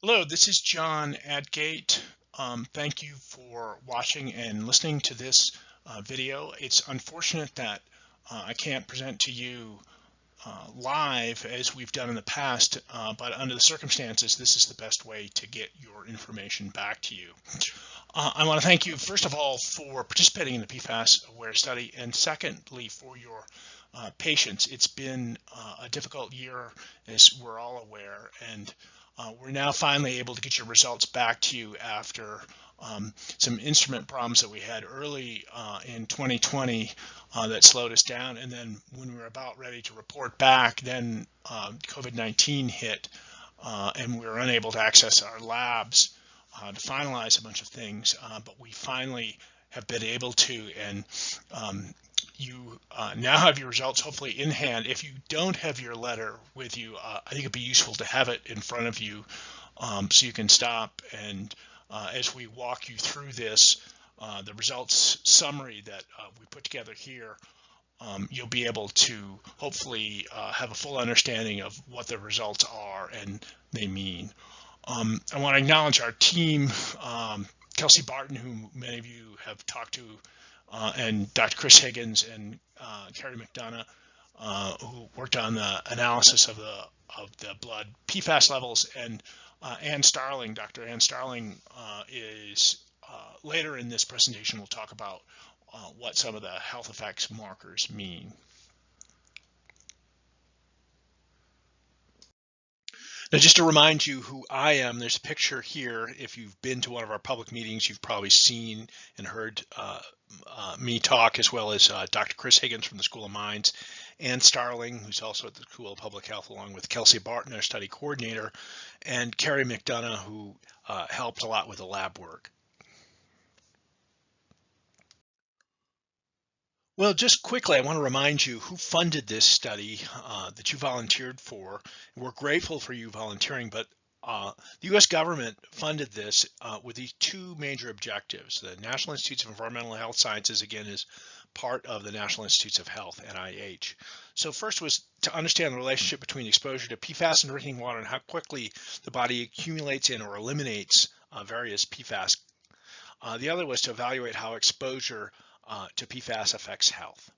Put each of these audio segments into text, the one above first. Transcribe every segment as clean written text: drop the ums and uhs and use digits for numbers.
Hello, this is John Adgate. Thank you for watching and listening to this video. It's unfortunate that I can't present to you live as we've done in the past, but under the circumstances, this is the best way to get your information back to you. I want to thank you, first of all, for participating in the PFAS-AWARE study, and secondly, for your patience. It's been a difficult year, as we're all aware, and we're now finally able to get your results back to you after some instrument problems that we had early in 2020 that slowed us down. And then when we were about ready to report back, then COVID-19 hit and we were unable to access our labs to finalize a bunch of things. But we finally have been able to, and you now have your results hopefully in hand. If you don't have your letter with you, I think it'd be useful to have it in front of you so you can stop and as we walk you through this, the results summary that we put together here, you'll be able to hopefully have a full understanding of what the results are and they mean. I want to acknowledge our team, Kelsey Barton, who many of you have talked to, and Dr. Chris Higgins and Carrie McDonough, who worked on the analysis of the blood PFAS levels, and Ann Starling. Dr. Ann Starling is later in this presentation. We'll talk about what some of the health effects markers mean. Now, just to remind you who I am, there's a picture here. If you've been to one of our public meetings, you've probably seen and heard me talk, as well as Dr. Chris Higgins from the School of Mines, Ann Starling, who's also at the School of Public Health, along with Kelsey Barton, our study coordinator, and Carrie McDonough, who helped a lot with the lab work. Well, just quickly, I want to remind you who funded this study that you volunteered for. We're grateful for you volunteering, but the U.S. government funded this with these two major objectives. The National Institutes of Environmental Health Sciences, again, is part of the National Institutes of Health, NIH. So first was to understand the relationship between exposure to PFAS in drinking water and how quickly the body accumulates in or eliminates various PFAS. The other was to evaluate how exposure to PFAS affects health.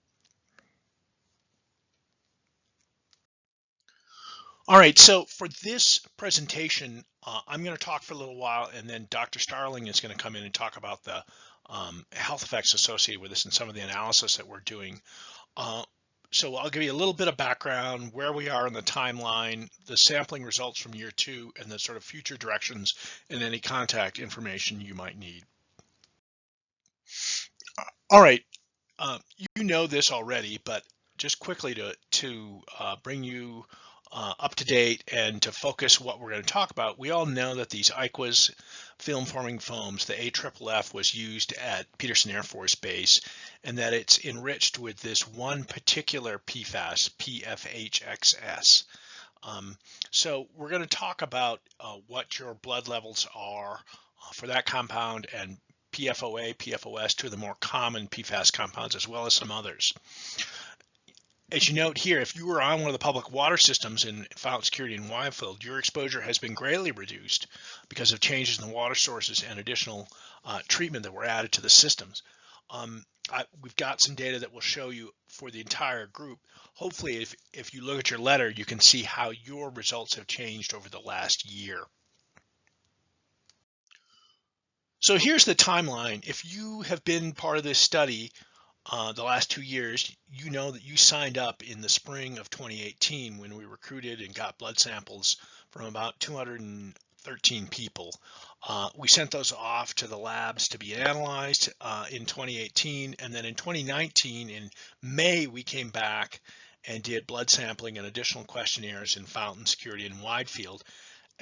All right, so for this presentation, I'm going to talk for a little while, and then Dr. Starling is going to come in and talk about the health effects associated with this and some of the analysis that we're doing. So I'll give you a little bit of background, where we are in the timeline, the sampling results from year 2, and the sort of future directions and any contact information you might need. All right, you know this already, but just quickly to bring you up to date and to focus what we're going to talk about, we all know that these aqueous film-forming foams, the AFFF, was used at Peterson Air Force Base, and that it's enriched with this one particular PFAS, PFHXS. So we're going to talk about what your blood levels are for that compound, and PFOA, PFOS, two of the more common PFAS compounds, as well as some others. As you note here, if you were on one of the public water systems in Fountain Security in Wildfield, your exposure has been greatly reduced because of changes in the water sources and additional treatment that were added to the systems. We've got some data that will show you for the entire group. Hopefully, if you look at your letter, you can see how your results have changed over the last year. So here's the timeline. If you have been part of this study the last 2 years, you know that you signed up in the spring of 2018 when we recruited and got blood samples from about 213 people. We sent those off to the labs to be analyzed in 2018, and then in 2019, in May, we came back and did blood sampling and additional questionnaires in Fountain, Security, and Widefield.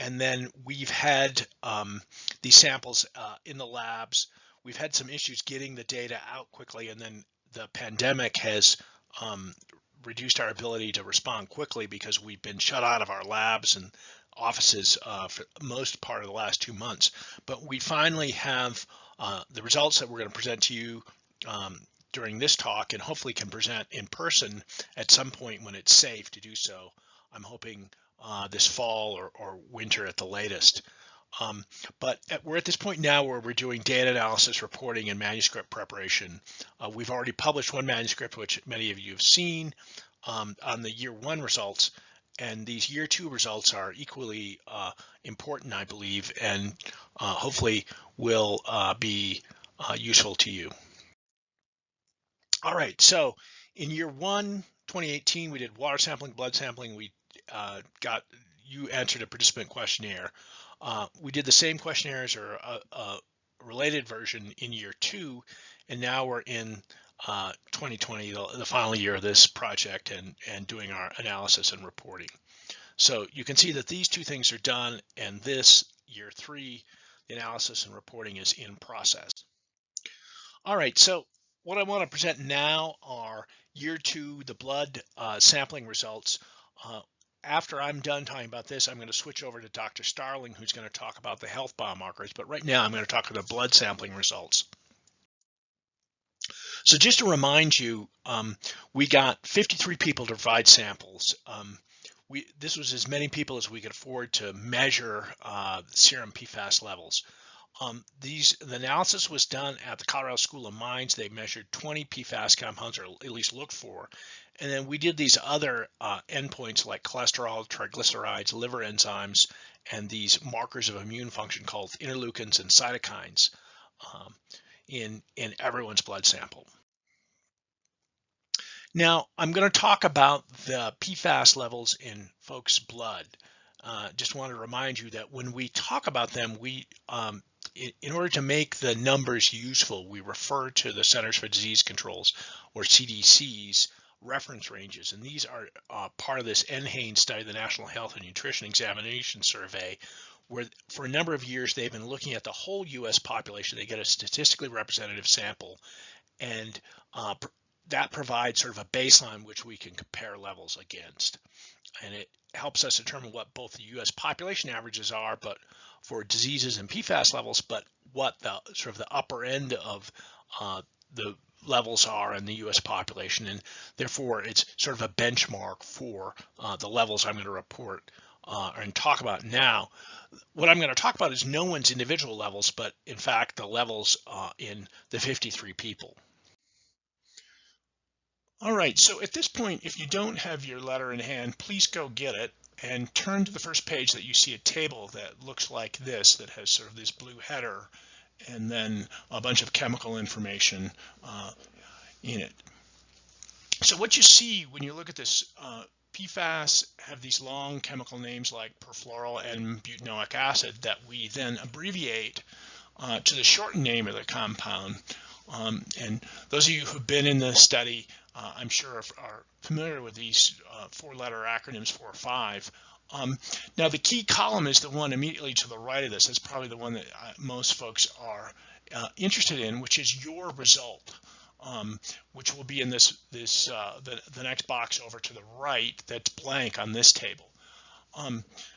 And then we've had these samples in the labs. We've had some issues getting the data out quickly, and then the pandemic has reduced our ability to respond quickly because we've been shut out of our labs and offices for most part of the last 2 months. But we finally have the results that we're going to present to you during this talk, and hopefully can present in person at some point when it's safe to do so. I'm hoping this fall or winter at the latest. But we're at this point now where we're doing data analysis, reporting, and manuscript preparation. We've already published one manuscript, which many of you have seen, on the year 1 results. And these year 2 results are equally important, I believe, and hopefully will be useful to you. All right, so in year 1, 2018, we did water sampling, blood sampling. We you answered a participant questionnaire. We did the same questionnaires or a related version in year 2, and now we're in 2020, the final year of this project, and doing our analysis and reporting. So you can see that these 2 things are done, and this year 3, the analysis and reporting is in process. All right, so what I want to present now are year 2, the blood sampling results. After I'm done talking about this, I'm going to switch over to Dr. Starling, who's going to talk about the health biomarkers. But right now, I'm going to talk about the blood sampling results. So just to remind you, we got 53 people to provide samples. This was as many people as we could afford to measure serum PFAS levels. The analysis was done at the Colorado School of Mines. They measured 20 PFAS compounds, or at least looked for. And then we did these other endpoints like cholesterol, triglycerides, liver enzymes, and these markers of immune function called interleukins and cytokines in everyone's blood sample. Now, I'm going to talk about the PFAS levels in folks' blood. Just want to remind you that when we talk about them, in order to make the numbers useful, we refer to the Centers for Disease Control's, or CDC's, reference ranges. And these are part of this NHANES study, the National Health and Nutrition Examination Survey, where for a number of years they've been looking at the whole U.S. population. They get a statistically representative sample, and that provides sort of a baseline which we can compare levels against. And it helps us determine what both the U.S. population averages are, but for diseases and PFAS levels, but what the sort of the upper end of the levels are in the U.S. population, and therefore it's sort of a benchmark for the levels I'm going to report and talk about now. What I'm going to talk about is no one's individual levels, but in fact the levels in the 53 people. All right, so at this point, if you don't have your letter in hand, please go get it and turn to the first page that you see a table that looks like this, that has sort of this blue header and then a bunch of chemical information in it. So what you see when you look at this, PFAS have these long chemical names like perfluoral and butanoic acid that we then abbreviate to the shortened name of the compound. And those of you who've been in the study, I'm sure are familiar with these 4-letter acronyms, 4 or 5. Now the key column is the one immediately to the right of this. It's probably the one that most folks are interested in, which is your result, which will be in the next box over to the right that's blank on this table.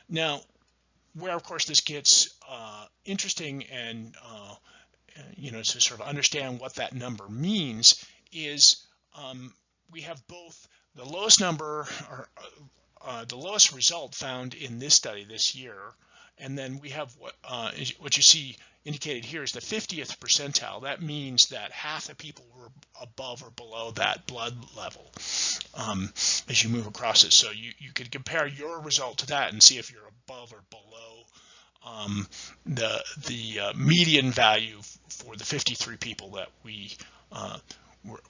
Now, where of course this gets interesting and to sort of understand what that number means is we have both the lowest number, or the lowest result found in this study this year, and then we have what you see indicated here is the 50th percentile. That means that half the people were above or below that blood level as you move across it. So you could compare your result to that and see if you're above or below the median value for the 53 people that we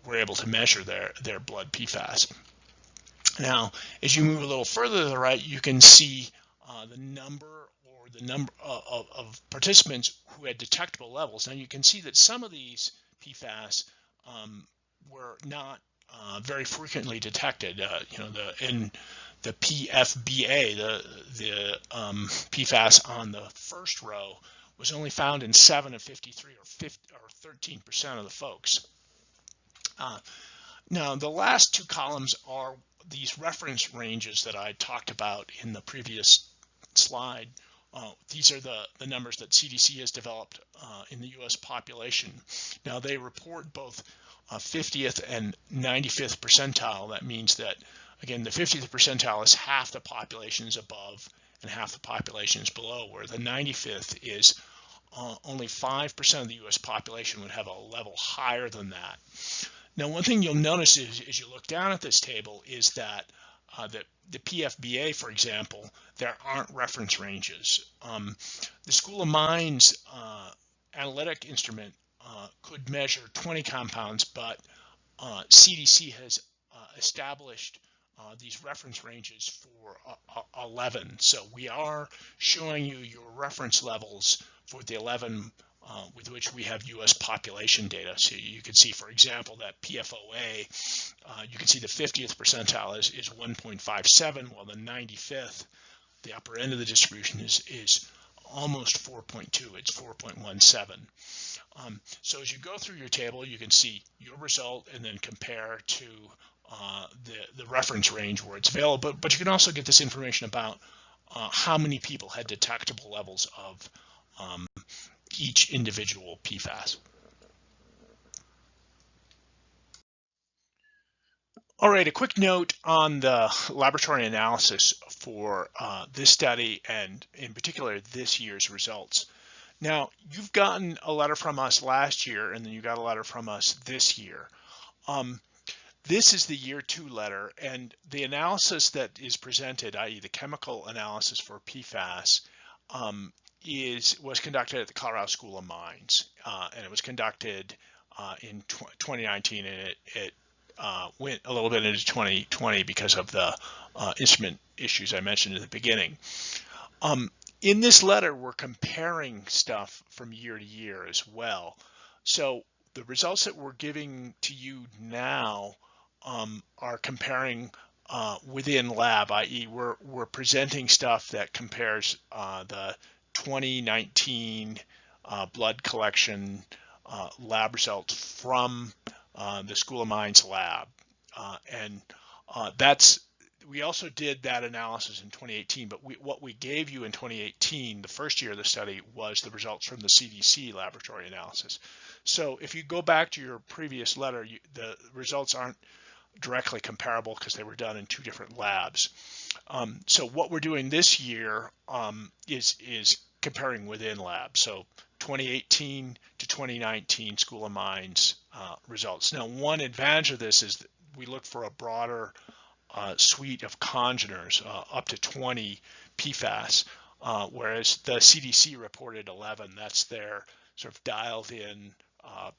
were able to measure their blood PFAS. Now, as you move a little further to the right, you can see the number of participants who had detectable levels. Now you can see that some of these PFAS were not very frequently detected. In the PFBA, the PFAS on the first row was only found in 7 of 53, or 13% of the folks. Now the last 2 columns are these reference ranges that I talked about in the previous slide. These are the numbers that CDC has developed in the U.S. population. Now they report both 50th and 95th percentile. That means that, again, the 50th percentile is half the population is above, and half the population is below, where the 95th is only 5% of the US population would have a level higher than that. Now, one thing you'll notice is, as you look down at this table is that the PFBA, for example, there aren't reference ranges. The School of Mines analytic instrument could measure 20 compounds, but CDC has established these reference ranges for 11. So we are showing you your reference levels for the 11 with which we have U.S. population data. So you can see, for example, that PFOA, you can see the 50th percentile is 1.57, while the 95th, the upper end of the distribution, is almost 4.2. It's 4.17. So as you go through your table, you can see your result and then compare to the reference range where it's available. But you can also get this information about how many people had detectable levels of each individual PFAS. All right, a quick note on the laboratory analysis for this study and in particular this year's results. Now, you've gotten a letter from us last year and then you got a letter from us this year. This is the year 2 letter, and the analysis that is presented, i.e. the chemical analysis for PFAS, was conducted at the Colorado School of Mines, and it was conducted in 2019, and it went a little bit into 2020 because of the instrument issues I mentioned at the beginning. In this letter, we're comparing stuff from year to year as well. So the results that we're giving to you now are comparing within lab, i.e. we're presenting stuff that compares the 2019 blood collection lab results from the School of Mines lab, and we also did that analysis in 2018, but what we gave you in 2018, the first year of the study, was the results from the CDC laboratory analysis. So if you go back to your previous letter, the results aren't directly comparable because they were done in 2 different labs. So what we're doing this year is comparing within labs. So 2018 to 2019 School of Mines results. Now, one advantage of this is that we look for a broader suite of congeners, up to 20 PFAS, whereas the CDC reported 11. That's their sort of dialed in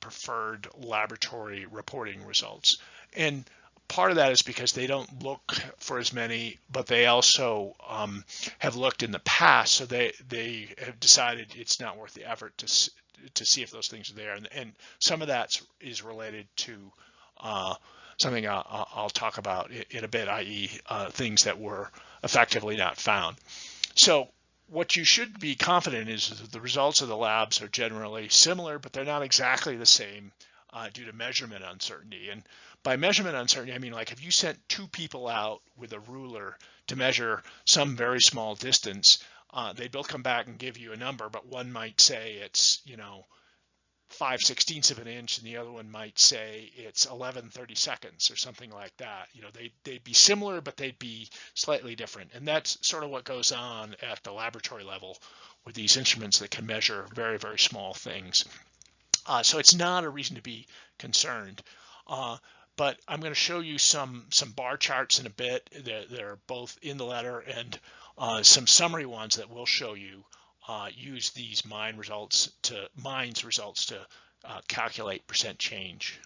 preferred laboratory reporting results. And part of that is because they don't look for as many, but they also have looked in the past, so they have decided it's not worth the effort to see if those things are there. And some of that is related to something I'll talk about in a bit, i.e. Things that were effectively not found. So what you should be confident is that the results of the labs are generally similar, but they're not exactly the same due to measurement uncertainty. And by measurement uncertainty, I mean, like, if you sent 2 people out with a ruler to measure some very small distance, they'd both come back and give you a number, but one might say it's 5/16 of an inch, and the other one might say it's 11/32 or something like that. They'd be similar, but they'd be slightly different. And that's sort of what goes on at the laboratory level with these instruments that can measure very, very small things. So it's not a reason to be concerned. But I'm going to show you some bar charts in a bit. They're both in the letter, and some summary ones that we'll show you use these mines results to calculate percent change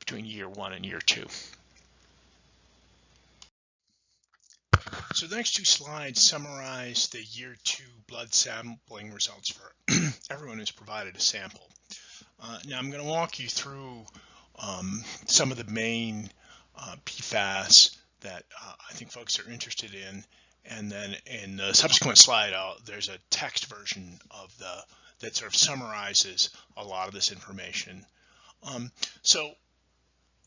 between year 1 and year 2. So the next 2 slides summarize the year 2 blood sampling results for everyone who's provided a sample. Now I'm going to walk you through some of the main PFAS that I think folks are interested in, and then in the subsequent slide there's a text version of that sort of summarizes a lot of this information. So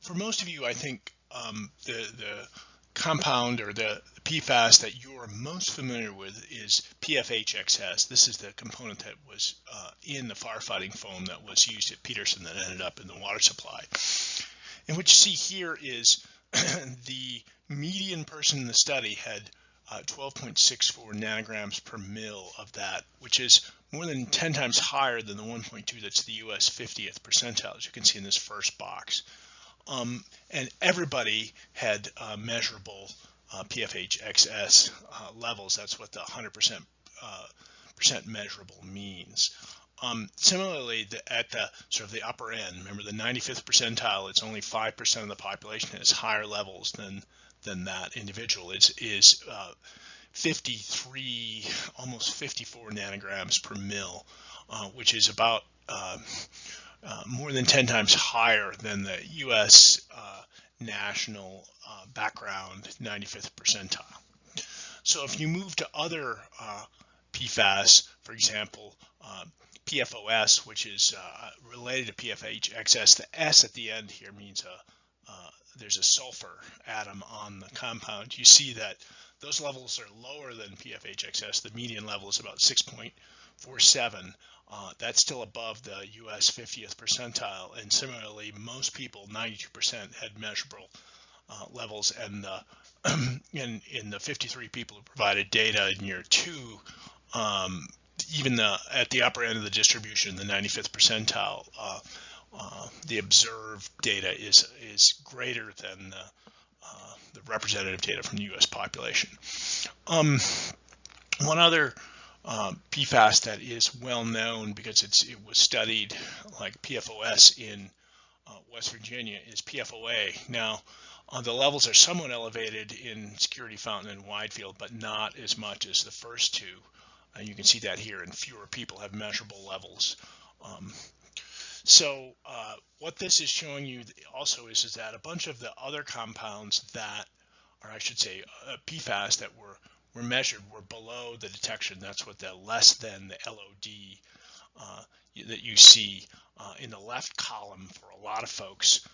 for most of you, I think the compound or the PFAS that you're most familiar with is PFHXS. This is the component that was in the firefighting foam that was used at Peterson that ended up in the water supply. And what you see here is the median person in the study had 12.64 nanograms per mil of that, which is more than 10 times higher than the 1.2 that's the US 50th percentile, as you can see in this first box. And everybody had measurable PFH-XS levels. That's what the 100% percent measurable means. Similarly, at the sort of the upper end, remember the 95th percentile, it's only 5% of the population has higher levels than that individual. Is 53, almost 54 nanograms per mil, which is about more than 10 times higher than the US national background 95th percentile. So if you move to other PFAS, for example, PFOS, which is related to PFH-XS, the S at the end here means there's a sulfur atom on the compound. You see that those levels are lower than PFH-XS. The median level is about 6.47. That's still above the US 50th percentile, and similarly, most people, 92%, had measurable levels, and in the 53 people who provided data in year 2, even at the upper end of the distribution, the 95th percentile, the observed data is greater than the representative data from the U.S. population. One other PFAS that is well known because it was studied like PFOS in West Virginia is PFOA. Now, the levels are somewhat elevated in Security Fountain and Widefield, but not as much as the first two. You can see that here, and fewer people have measurable levels. So what this is showing you also is that a bunch of the other compounds that, or I should say PFAS that were measured were below the detection. That's what the less than the LOD that you see in the left column for a lot of folks.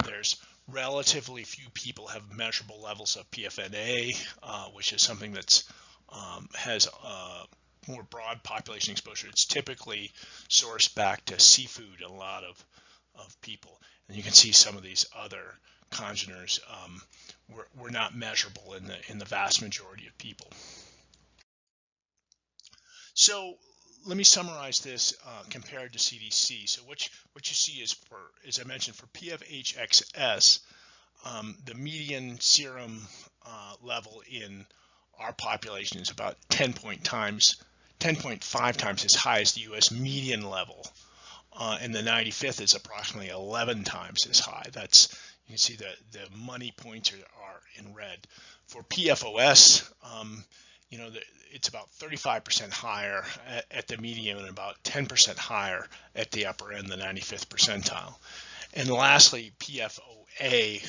There's relatively few people have measurable levels of PFNA, which is something that's has more broad population exposure. It's typically sourced back to seafood in a lot of people. And you can see some of these other congeners were not measurable in the vast majority of people. So let me summarize this compared to CDC. So what you see is, as I mentioned, for PFH-XS, the median serum level in our population is about 10.5 times as high as the US median level, and the 95th is approximately 11 times as high. That's, you can see the money points are in red. For PFOS, it's about 35% higher at the median and about 10% higher at the upper end, the 95th percentile. And lastly, PFOA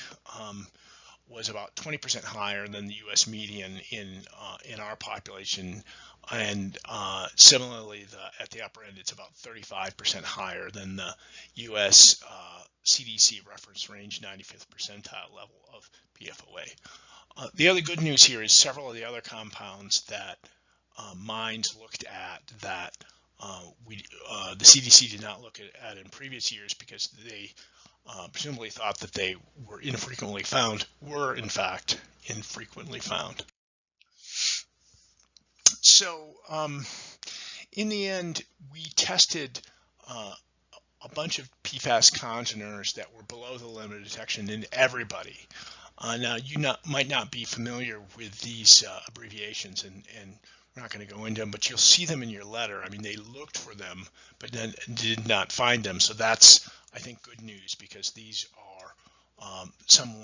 was about 20% higher than the U.S. median in our population, and similarly, at the upper end, it's about 35% higher than the U.S. CDC reference range 95th percentile level of PFOA. The other good news here is several of the other compounds that MINDS looked at that the CDC did not look at in previous years because they presumably thought that they were infrequently found, were in fact infrequently found. So in the end, we tested a bunch of PFAS congeners that were below the limit of detection in everybody. Now, you might not be familiar with these abbreviations, and we're not going to go into them, but you'll see them in your letter. I mean, they looked for them, but then did not find them. So that's, I think, good news, because these are some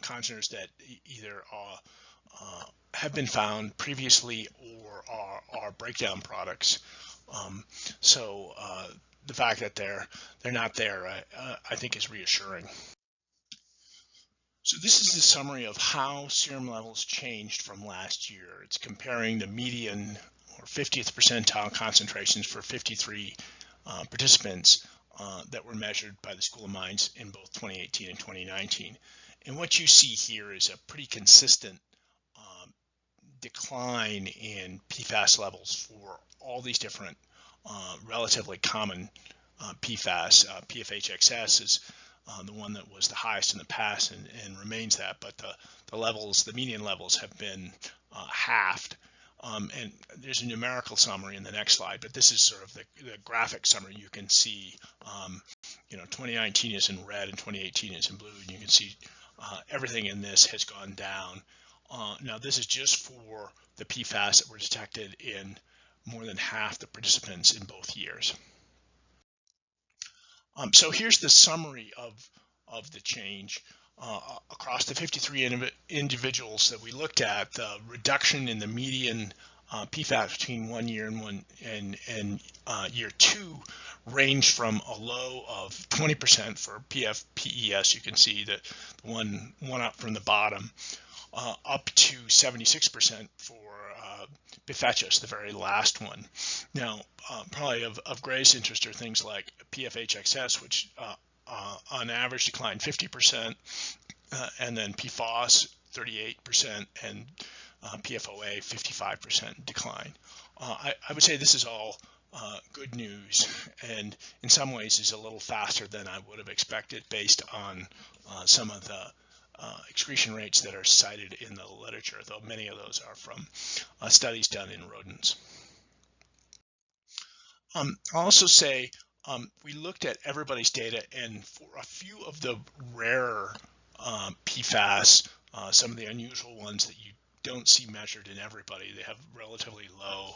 congeners that either have been found previously or are breakdown products. So the fact that they're not there, I think, is reassuring. So this is the summary of how serum levels changed from last year. It's comparing the median or 50th percentile concentrations for 53 participants that were measured by the School of Mines in both 2018 and 2019. And what you see here is a pretty consistent decline in PFAS levels for all these different relatively common PFAS. PFH-XS is the one that was the highest in the past and remains that, but the levels, the median levels have been halved. And there's a numerical summary in the next slide, but this is sort of the graphic summary. You can see, 2019 is in red and 2018 is in blue, and you can see everything in this has gone down. Now, this is just for the PFAS that were detected in more than half the participants in both years. So here's the summary of the change. Across the 53 individuals that we looked at, the reduction in the median PFAS between 1 year and year 2 ranged from a low of 20% for PFAS. You can see that the one up from the bottom, up to 76% for PFAS, the very last one. Now, probably of greatest interest are things like PFHXS, which on average declined 50%, and then PFAS 38%, and PFOA 55% decline. I would say this is all good news, and in some ways is a little faster than I would have expected based on some of the excretion rates that are cited in the literature, though many of those are from studies done in rodents. I'll also say we looked at everybody's data, and for a few of the rarer PFAS, some of the unusual ones that you don't see measured in everybody, they have relatively low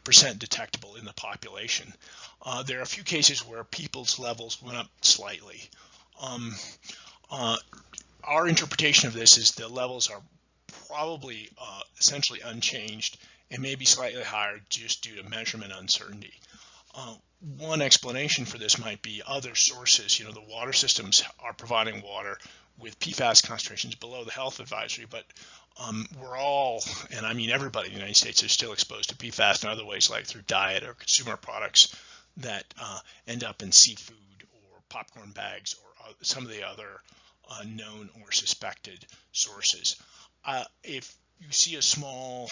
percent detectable in the population. There are a few cases where people's levels went up slightly. Our interpretation of this is the levels are probably essentially unchanged and maybe slightly higher just due to measurement uncertainty. One explanation for this might be other sources. The water systems are providing water with PFAS concentrations below the health advisory, but we're all, and I mean everybody in the United States, is still exposed to PFAS in other ways, like through diet or consumer products that end up in seafood or popcorn bags or some of the other known or suspected sources. If you see a small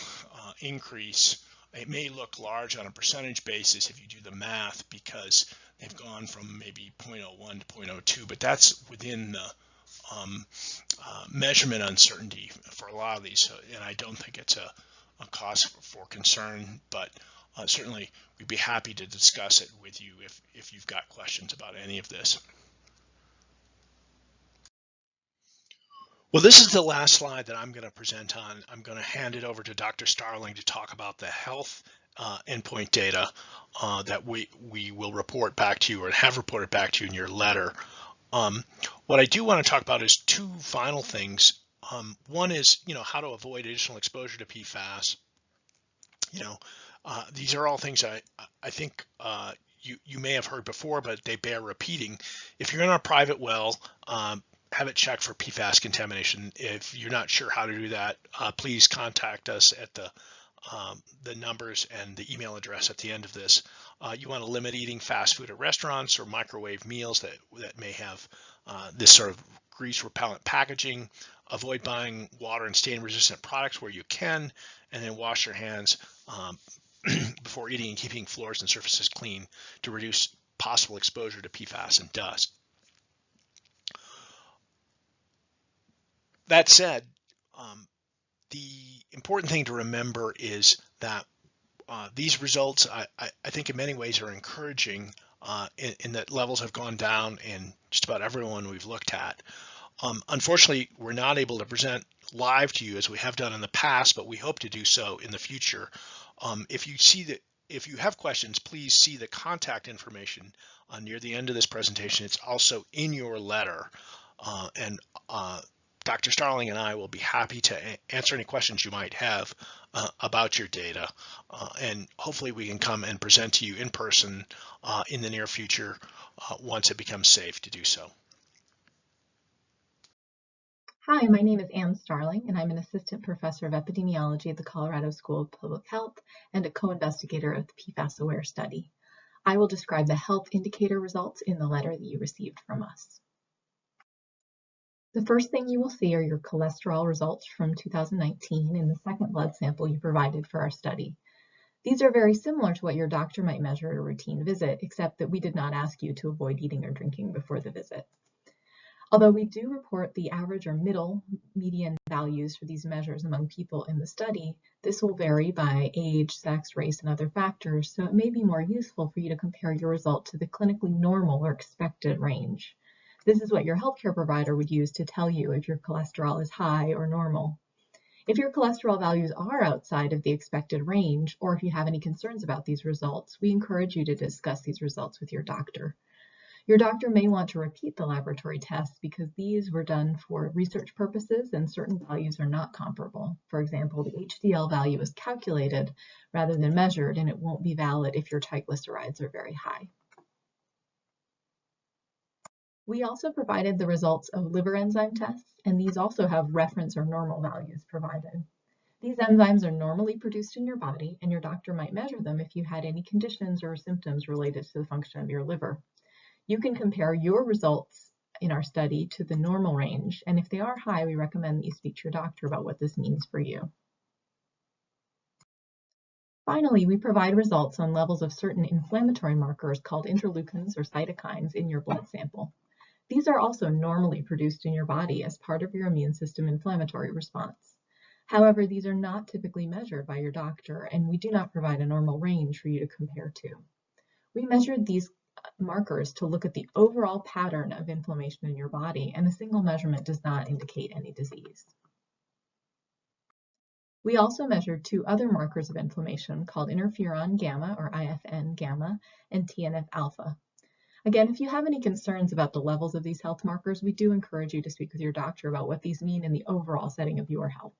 increase, it may look large on a percentage basis if you do the math, because they've gone from maybe 0.01 to 0.02, but that's within the measurement uncertainty for a lot of these, and I don't think it's a cause for concern, but certainly we'd be happy to discuss it with you if you've got questions about any of this. Well, this is the last slide that I'm going to present on. I'm going to hand it over to Dr. Starling to talk about the health endpoint data that we will report back to you, or have reported back to you in your letter. What I do want to talk about is two final things. One is, how to avoid additional exposure to PFAS. These are all things I think you may have heard before, but they bear repeating. If you're in a private well, have it checked for PFAS contamination. If you're not sure how to do that, please contact us at the numbers and the email address at the end of this. You want to limit eating fast food at restaurants or microwave meals that may have this sort of grease repellent packaging. Avoid buying water and stain resistant products where you can, and then wash your hands before eating, and keeping floors and surfaces clean to reduce possible exposure to PFAS and dust. That said, the important thing to remember is that these results, I think in many ways, are encouraging in that levels have gone down in just about everyone we've looked at. Unfortunately, we're not able to present live to you as we have done in the past, but we hope to do so in the future. If you have questions, please see the contact information near the end of this presentation. It's also in your letter, and Dr. Starling and I will be happy to answer any questions you might have about your data, and hopefully we can come and present to you in person in the near future once it becomes safe to do so. Hi, my name is Ann Starling, and I'm an assistant professor of epidemiology at the Colorado School of Public Health and a co-investigator of the PFAS-AWARE study. I will describe the health indicator results in the letter that you received from us. The first thing you will see are your cholesterol results from 2019 in the second blood sample you provided for our study. These are very similar to what your doctor might measure at a routine visit, except that we did not ask you to avoid eating or drinking before the visit. Although we do report the average or median values for these measures among people in the study, this will vary by age, sex, race, and other factors, so it may be more useful for you to compare your result to the clinically normal or expected range. This is what your healthcare provider would use to tell you if your cholesterol is high or normal. If your cholesterol values are outside of the expected range, or if you have any concerns about these results, we encourage you to discuss these results with your doctor. Your doctor may want to repeat the laboratory tests because these were done for research purposes and certain values are not comparable. For example, the HDL value is calculated rather than measured, and it won't be valid if your triglycerides are very high. We also provided the results of liver enzyme tests, and these also have reference or normal values provided. These enzymes are normally produced in your body, and your doctor might measure them if you had any conditions or symptoms related to the function of your liver. You can compare your results in our study to the normal range, and if they are high, we recommend that you speak to your doctor about what this means for you. Finally, we provide results on levels of certain inflammatory markers called interleukins or cytokines in your blood sample. These are also normally produced in your body as part of your immune system inflammatory response. However, these are not typically measured by your doctor, and we do not provide a normal range for you to compare to. We measured these markers to look at the overall pattern of inflammation in your body, and a single measurement does not indicate any disease. We also measured two other markers of inflammation called interferon gamma or IFN gamma and TNF alpha. Again, if you have any concerns about the levels of these health markers, we do encourage you to speak with your doctor about what these mean in the overall setting of your health.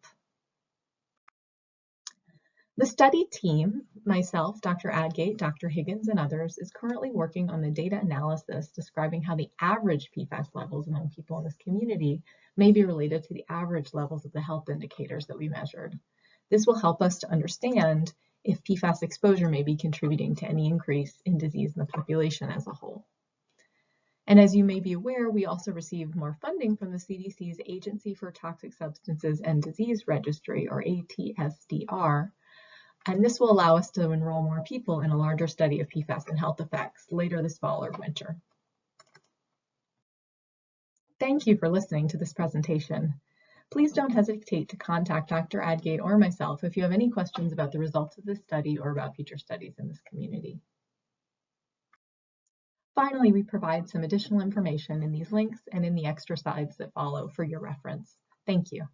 The study team, myself, Dr. Adgate, Dr. Higgins, and others, is currently working on the data analysis describing how the average PFAS levels among people in this community may be related to the average levels of the health indicators that we measured. This will help us to understand if PFAS exposure may be contributing to any increase in disease in the population as a whole. And as you may be aware, we also received more funding from the CDC's Agency for Toxic Substances and Disease Registry, or ATSDR, and this will allow us to enroll more people in a larger study of PFAS and health effects later this fall or winter. Thank you for listening to this presentation. Please don't hesitate to contact Dr. Adgate or myself if you have any questions about the results of this study or about future studies in this community. Finally, we provide some additional information in these links and in the extra slides that follow for your reference. Thank you.